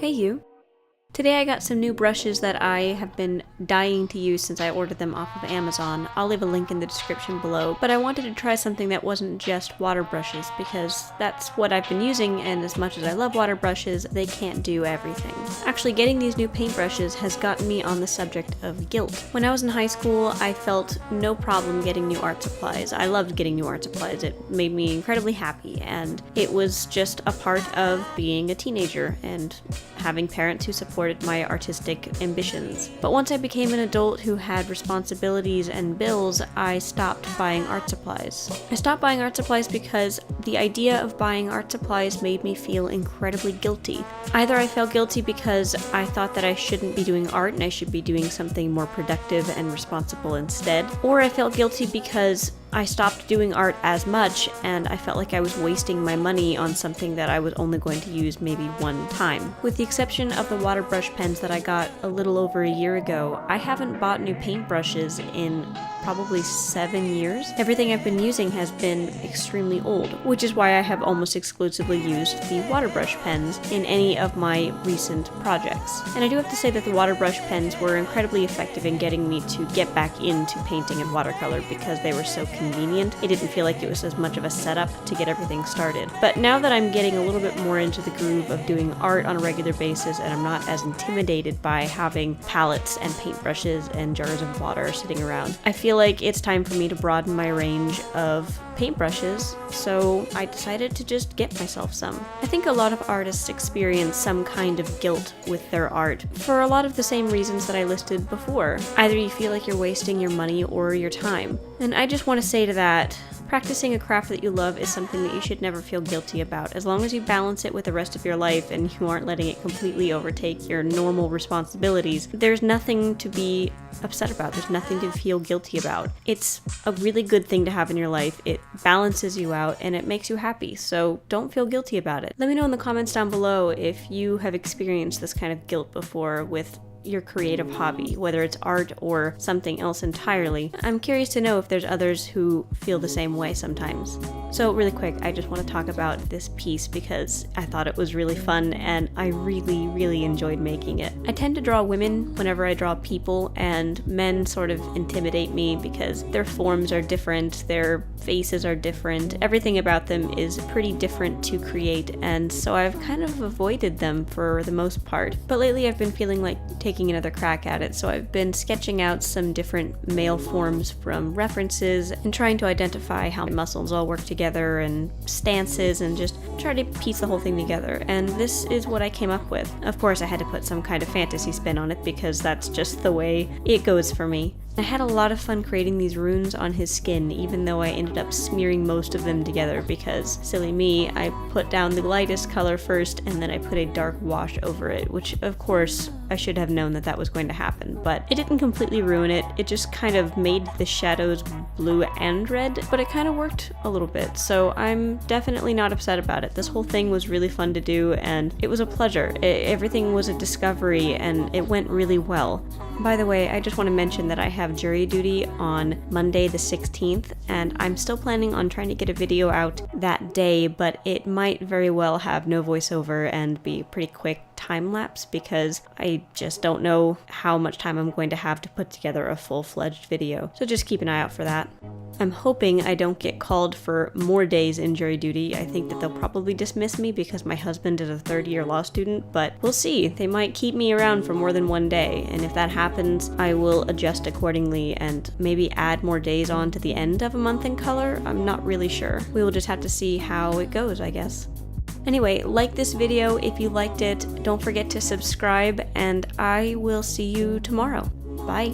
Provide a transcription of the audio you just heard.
Hey you! Today I got some new brushes that I have been dying to use since I ordered them off of Amazon. I'll leave a link in the description below, but I wanted to try something that wasn't just water brushes because that's what I've been using, and as much as I love water brushes, they can't do everything. Actually, getting these new paintbrushes has gotten me on the subject of guilt. When I was in high school, I felt no problem getting new art supplies. I loved getting new art supplies. It made me incredibly happy, and it was just a part of being a teenager and having parents who supported my artistic ambitions. But once I became an adult who had responsibilities and bills, I stopped buying art supplies. I stopped buying art supplies because the idea of buying art supplies made me feel incredibly guilty. Either I felt guilty because I thought that I shouldn't be doing art and I should be doing something more productive and responsible instead, or I felt guilty because I stopped doing art as much and I felt like I was wasting my money on something that I was only going to use maybe one time. With the exception of the water brush pens that I got a little over a year ago, I haven't bought new paintbrushes in probably 7 years. Everything I've been using has been extremely old, which is why I have almost exclusively used the water brush pens in any of my recent projects. And I do have to say that the water brush pens were incredibly effective in getting me to get back into painting and watercolor because they were so convenient. It didn't feel like it was as much of a setup to get everything started. But now that I'm getting a little bit more into the groove of doing art on a regular basis and I'm not as intimidated by having palettes and paintbrushes and jars of water sitting around, I feel like it's time for me to broaden my range of paintbrushes, so I decided to just get myself some. I think a lot of artists experience some kind of guilt with their art for a lot of the same reasons that I listed before. Either you feel like you're wasting your money or your time. And I just want to say to that, practicing a craft that you love is something that you should never feel guilty about. As long as you balance it with the rest of your life and you aren't letting it completely overtake your normal responsibilities, there's nothing to be upset about. There's nothing to feel guilty about. It's a really good thing to have in your life. It balances you out and it makes you happy, so don't feel guilty about it. Let me know in the comments down below if you have experienced this kind of guilt before with your creative hobby, whether it's art or something else entirely. I'm curious to know if there's others who feel the same way sometimes. So really quick, I just want to talk about this piece because I thought it was really fun and I really enjoyed making it. I tend to draw women whenever I draw people, and men sort of intimidate me because their forms are different, their faces are different, everything about them is pretty different to create, and so I've kind of avoided them for the most part. But lately I've been feeling like taking another crack at it, so I've been sketching out some different male forms from references and trying to identify how muscles all work together and stances and just try to piece the whole thing together, and this is what I came up with. Of course I had to put some kind of fantasy spin on it because that's just the way it goes for me. I had a lot of fun creating these runes on his skin, even though I ended up smearing most of them together because, silly me, I put down the lightest color first and then I put a dark wash over it, which of course I should have known that was going to happen, but it didn't completely ruin it. It just kind of made the shadows blue and red, but it kind of worked a little bit, so I'm definitely not upset about it. This whole thing was really fun to do and it was a pleasure. Everything was a discovery and it went really well. By the way, I just want to mention that I have jury duty on Monday the 16th, and I'm still planning on trying to get a video out that day, but it might very well have no voiceover and be pretty quick time lapse because I just don't know how much time I'm going to have to put together a full-fledged video, so just keep an eye out for that. I'm hoping I don't get called for more days in jury duty. I think that they'll probably dismiss me because my husband is a third-year law student, but we'll see. They might keep me around for more than one day, and if that happens, I will adjust accordingly and maybe add more days on to the end of a month in color. I'm not really sure. We will just have to see how it goes, I guess. Anyway, like this video if you liked it. Don't forget to subscribe, and I will see you tomorrow. Bye.